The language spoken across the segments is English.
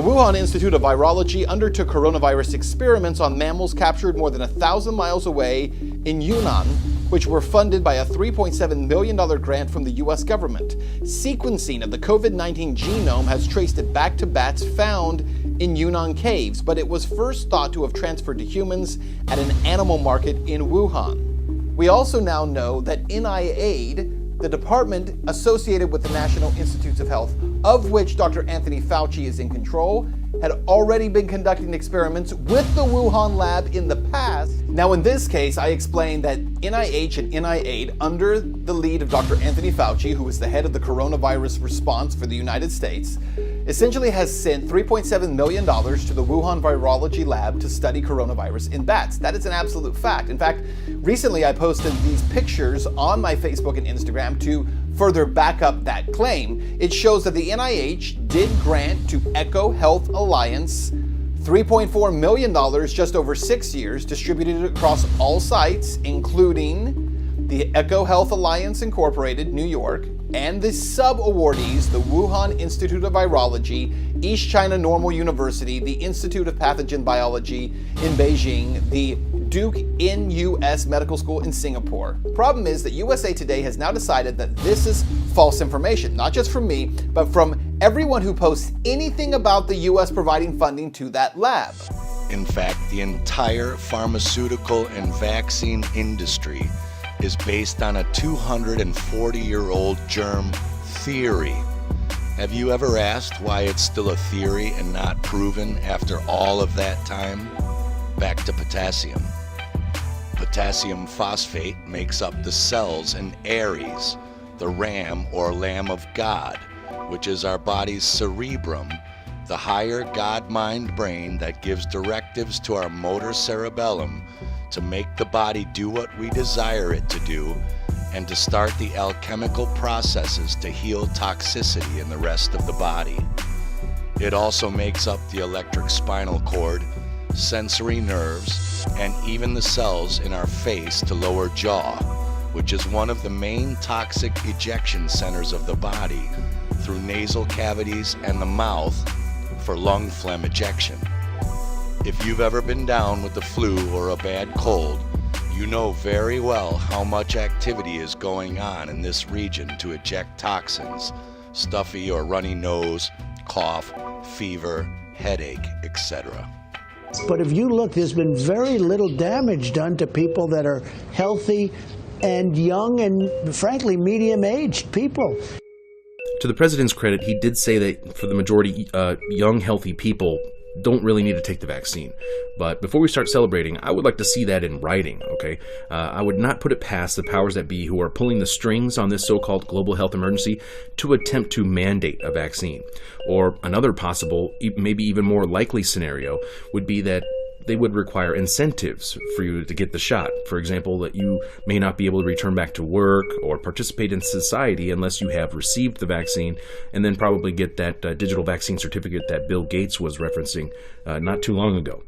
The Wuhan Institute of Virology undertook coronavirus experiments on mammals captured more than 1,000 miles away in Yunnan, which were funded by a $3.7 million grant from the US government. Sequencing of the COVID-19 genome has traced it back to bats found in Yunnan caves, but it was first thought to have transferred to humans at an animal market in Wuhan. We also now know that NIAID, the department associated with the National Institutes of Health, of which Dr. Anthony Fauci is in control, had already been conducting experiments with the Wuhan lab in the past. Now, in this case, I explained that NIH and NIAID, under the lead of Dr. Anthony Fauci, who is the head of the coronavirus response for the United States, essentially has sent $3.7 million to the Wuhan Virology Lab to study coronavirus in bats. That is an absolute fact. In fact, recently I posted these pictures on my Facebook and Instagram to further back up that claim. It shows that the NIH did grant to Echo Health Alliance $3.4 million just over 6 years, distributed across all sites, including the Echo Health Alliance Incorporated, New York, and the sub-awardees, the Wuhan Institute of Virology, East China Normal University, the Institute of Pathogen Biology in Beijing, the Duke NUS Medical School in Singapore. Problem is that USA Today has now decided that this is false information, not just from me, but from everyone who posts anything about the US providing funding to that lab. In fact, the entire pharmaceutical and vaccine industry is based on a 240-year-old germ theory. Have you ever asked why it's still a theory and not proven after all of that time? Back to potassium. Potassium phosphate makes up the cells in Aries, the ram or Lamb of God, which is our body's cerebrum, the higher God-mind brain that gives directives to our motor cerebellum to make the body do what we desire it to do and to start the alchemical processes to heal toxicity in the rest of the body. It also makes up the electric spinal cord, sensory nerves, and even the cells in our face to lower jaw, which is one of the main toxic ejection centers of the body, through nasal cavities and the mouth for lung phlegm ejection. If you've ever been down with the flu or a bad cold, you know very well how much activity is going on in this region to eject toxins, stuffy or runny nose, cough, fever, headache, etc. But if you look, there's been very little damage done to people that are healthy and young and, frankly, medium-aged people. To the president's credit, he did say that for the majority, young, healthy people don't really need to take the vaccine. But before we start celebrating, I would like to see that in writing, okay? I would not put it past the powers that be who are pulling the strings on this so-called global health emergency to attempt to mandate a vaccine. Or another possible, maybe even more likely scenario would be that they would require incentives for you to get the shot. For example, that you may not be able to return back to work or participate in society unless you have received the vaccine, and then probably get that digital vaccine certificate that Bill Gates was referencing not too long ago.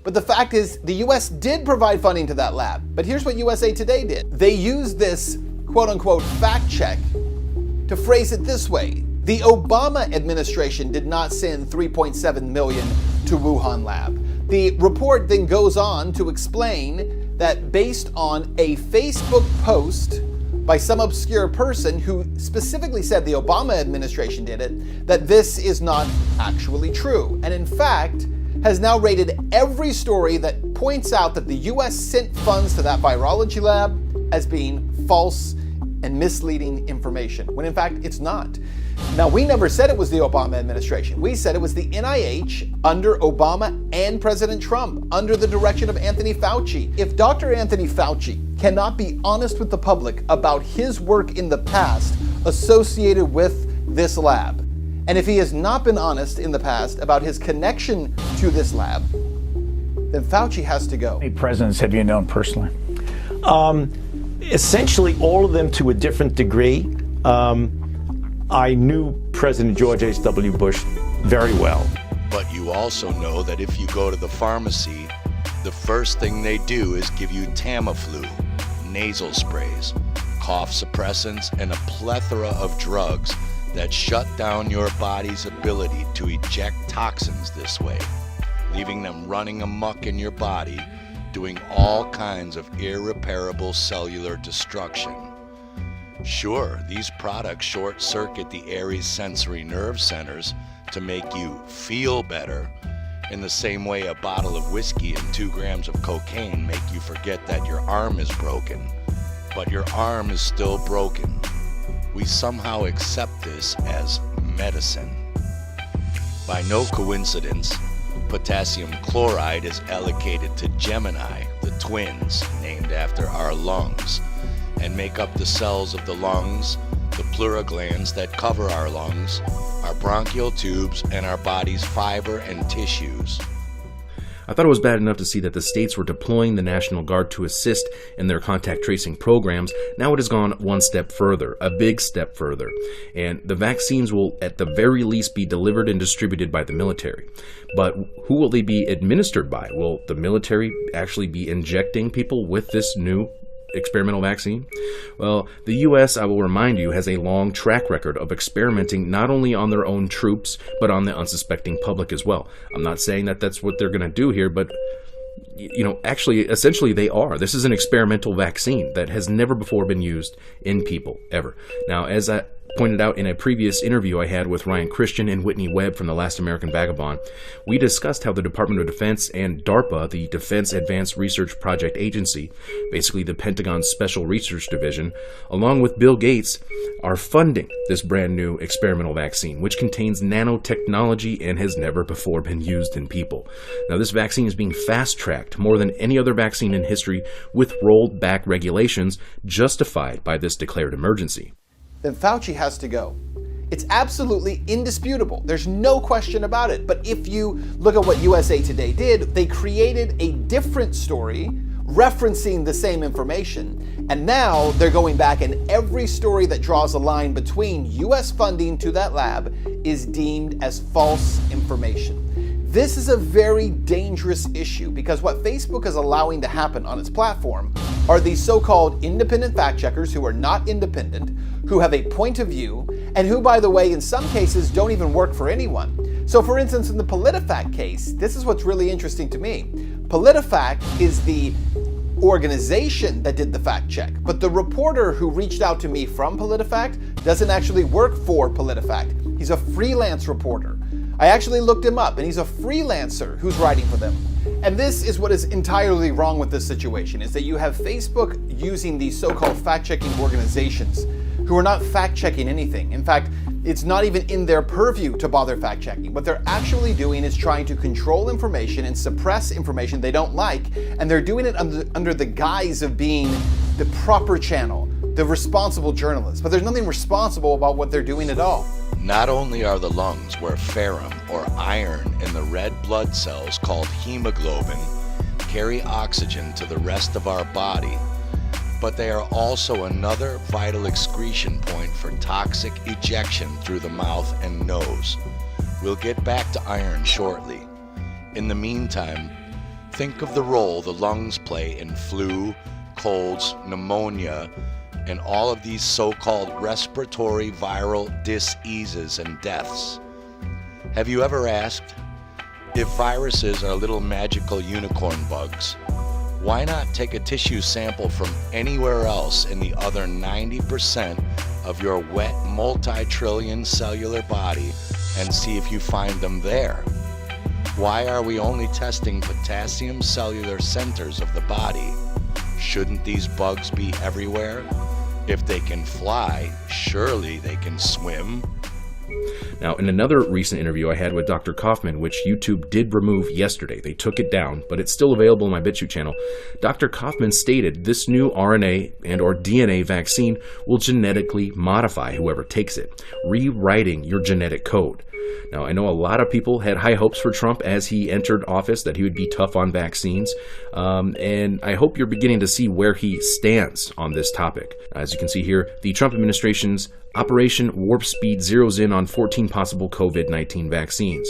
But the fact is, the US did provide funding to that lab. But here's what USA Today did. They used this quote-unquote fact check to phrase it this way. The Obama administration did not send $3.7 million to Wuhan lab. The report then goes on to explain that based on a Facebook post by some obscure person who specifically said the Obama administration did it, that this is not actually true. And in fact, has now rated every story that points out that the US sent funds to that virology lab as being false and misleading information, when in fact it's not. Now, we never said it was the Obama administration. We said it was the NIH under Obama and President Trump, under the direction of Anthony Fauci. If Dr. Anthony Fauci cannot be honest with the public about his work in the past associated with this lab, and if he has not been honest in the past about his connection to this lab, then Fauci has to go. How many presidents have you known personally? Essentially all of them to a different degree. I knew President George H.W. Bush very well. But you also know that if you go to the pharmacy, the first thing they do is give you Tamiflu, nasal sprays, cough suppressants, and a plethora of drugs that shut down your body's ability to eject toxins this way, leaving them running amok in your body, doing all kinds of irreparable cellular destruction. Sure, these products short-circuit the Aries sensory nerve centers to make you feel better, in the same way a bottle of whiskey and 2 grams of cocaine make you forget that your arm is broken. But your arm is still broken. We somehow accept this as medicine. By no coincidence, potassium chloride is allocated to Gemini, the twins, named after our lungs, and make up the cells of the lungs, the pleural glands that cover our lungs, our bronchial tubes, and our body's fiber and tissues. I thought it was bad enough to see that the states were deploying the National Guard to assist in their contact tracing programs. Now it has gone one step further, a big step further. And the vaccines will at the very least be delivered and distributed by the military. But who will they be administered by? Will the military actually be injecting people with this new experimental vaccine? Well, the U.S., I will remind you, has a long track record of experimenting not only on their own troops, but on the unsuspecting public as well. I'm not saying that that's what they're going to do here, but actually, essentially they are. This is an experimental vaccine that has never before been used in people, ever. Now, as I pointed out in a previous interview I had with Ryan Christian and Whitney Webb from The Last American Vagabond, we discussed how the Department of Defense and DARPA, the Defense Advanced Research Project Agency, basically the Pentagon's Special Research Division, along with Bill Gates, are funding this brand new experimental vaccine, which contains nanotechnology and has never before been used in people. Now, this vaccine is being fast-tracked more than any other vaccine in history, with rolled-back regulations justified by this declared emergency. Then Fauci has to go. It's absolutely indisputable. There's no question about it. But if you look at what USA Today did, they created a different story referencing the same information. And now they're going back, and every story that draws a line between US funding to that lab is deemed as false information. This is a very dangerous issue, because what Facebook is allowing to happen on its platform are these so-called independent fact-checkers who are not independent, who have a point of view, and who, by the way, in some cases don't even work for anyone. So for instance, in the PolitiFact case, this is what's really interesting to me. PolitiFact is the organization that did the fact check, but the reporter who reached out to me from PolitiFact doesn't actually work for PolitiFact. He's a freelance reporter. I actually looked him up, and he's a freelancer who's writing for them. And this is what is entirely wrong with this situation, is that you have Facebook using these so-called fact-checking organizations who are not fact-checking anything. In fact, it's not even in their purview to bother fact-checking. What they're actually doing is trying to control information and suppress information they don't like, and they're doing it under the guise of being the proper channel, the responsible journalist. But there's nothing responsible about what they're doing at all. Not only are the lungs where ferrum or iron in the red blood cells called hemoglobin carry oxygen to the rest of our body, but they are also another vital excretion point for toxic ejection through the mouth and nose. We'll get back to iron shortly. In the meantime, think of the role the lungs play in flu, colds, pneumonia, and all of these so-called respiratory viral diseases and deaths. Have you ever asked, if viruses are little magical unicorn bugs, why not take a tissue sample from anywhere else in the other 90% of your wet multi-trillion cellular body and see if you find them there? Why are we only testing potassium cellular centers of the body? Shouldn't these bugs be everywhere? If they can fly, surely they can swim. Now, in another recent interview I had with Dr. Kaufman, which YouTube did remove yesterday, they took it down, but it's still available on my BitChute channel, Dr. Kaufman stated this new RNA and or DNA vaccine will genetically modify whoever takes it, rewriting your genetic code. Now, I know a lot of people had high hopes for Trump as he entered office, that he would be tough on vaccines, and I hope you're beginning to see where he stands on this topic. As you can see here, the Trump administration's Operation Warp Speed zeroes in on 14 possible COVID-19 vaccines.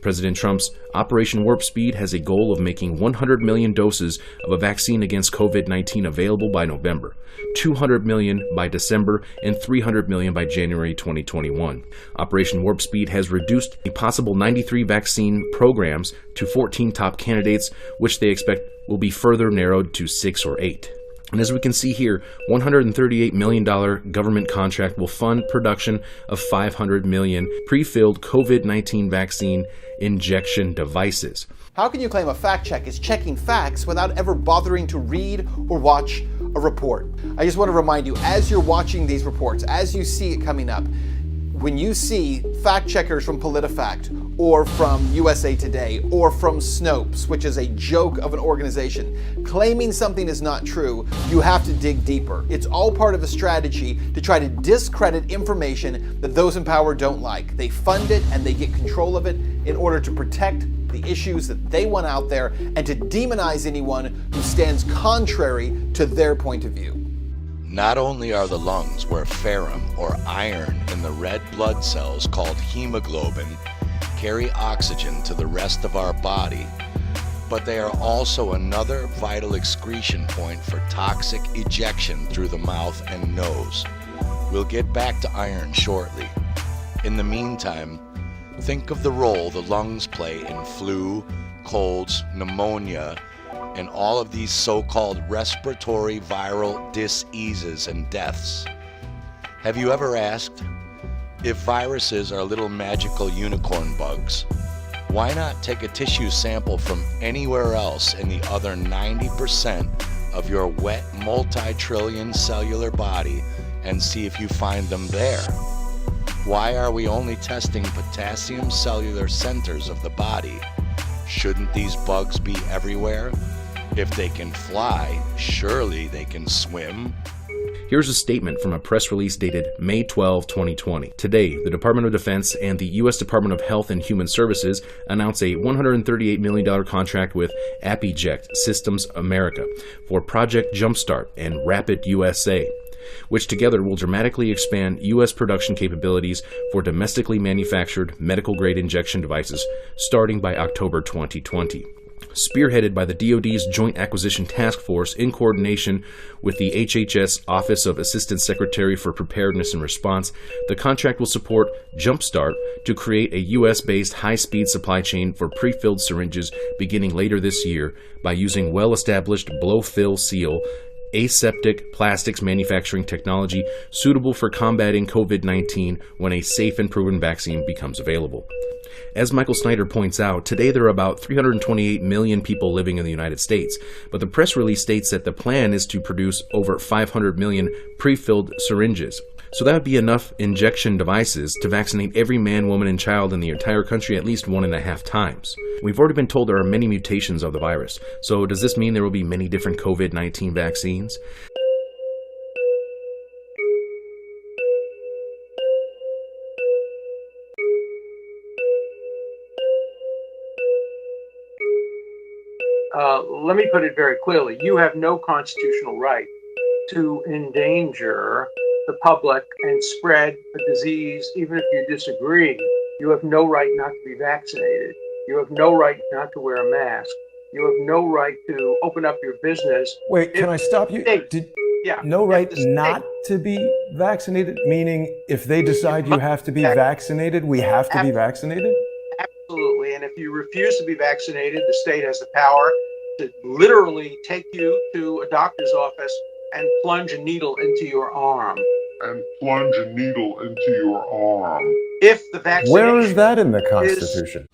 President Trump's Operation Warp Speed has a goal of making 100 million doses of a vaccine against COVID-19 available by November, 200 million by December, and 300 million by January 2021. Operation Warp Speed has reduced a possible 93 vaccine programs to 14 top candidates, which they expect will be further narrowed to 6 or 8. And as we can see here, $138 million government contract will fund production of 500 million pre-filled COVID-19 vaccine injection devices. How can you claim a fact check is checking facts without ever bothering to read or watch a report? I just want to remind you, as you're watching these reports, as you see it coming up, when you see fact checkers from PolitiFact or from USA Today or from Snopes, which is a joke of an organization, claiming something is not true, you have to dig deeper. It's all part of a strategy to try to discredit information that those in power don't like. They fund it and they get control of it in order to protect the issues that they want out there and to demonize anyone who stands contrary to their point of view. Not only are the lungs where ferrum or iron in the red blood cells called hemoglobin carry oxygen to the rest of our body, but they are also another vital excretion point for toxic ejection through the mouth and nose. We'll get back to iron shortly. In the meantime, think of the role the lungs play in flu, colds, pneumonia, and all of these so-called respiratory viral diseases and deaths. Have you ever asked, if viruses are little magical unicorn bugs, why not take a tissue sample from anywhere else in the other 90% of your wet multi-trillion cellular body and see if you find them there? Why are we only testing potassium cellular centers of the body? Shouldn't these bugs be everywhere? If they can fly, surely they can swim. Here's a statement from a press release dated May 12, 2020. Today, the Department of Defense and the U.S. Department of Health and Human Services announce a $138 million contract with Apiject Systems America for Project Jumpstart and Rapid USA, which together will dramatically expand U.S. production capabilities for domestically manufactured medical-grade injection devices starting by October 2020. Spearheaded by the DoD's Joint Acquisition Task Force in coordination with the HHS Office of Assistant Secretary for Preparedness and Response, the contract will support Jumpstart to create a U.S.-based high-speed supply chain for pre-filled syringes beginning later this year by using well-established blow-fill-seal aseptic plastics manufacturing technology suitable for combating COVID-19 when a safe and proven vaccine becomes available. As Michael Snyder points out, today there are about 328 million people living in the United States, but the press release states that the plan is to produce over 500 million pre-filled syringes. So that would be enough injection devices to vaccinate every man, woman, and child in the entire country at least 1.5 times. We've already been told there are many mutations of the virus, so does this mean there will be many different COVID-19 vaccines? Let me put it very clearly. You have no constitutional right to endanger the public and spread a disease, even if you disagree. You have no right not to be vaccinated. You have no right not to wear a mask. You have no right to open up your business. Wait, can I stop you? No right not to be vaccinated? Meaning if they decide you have to be vaccinated, we have to be vaccinated? Absolutely. And if you refuse to be vaccinated, the state has the power to literally take you to a doctor's office and plunge a needle into your arm. Where is that in the Constitution?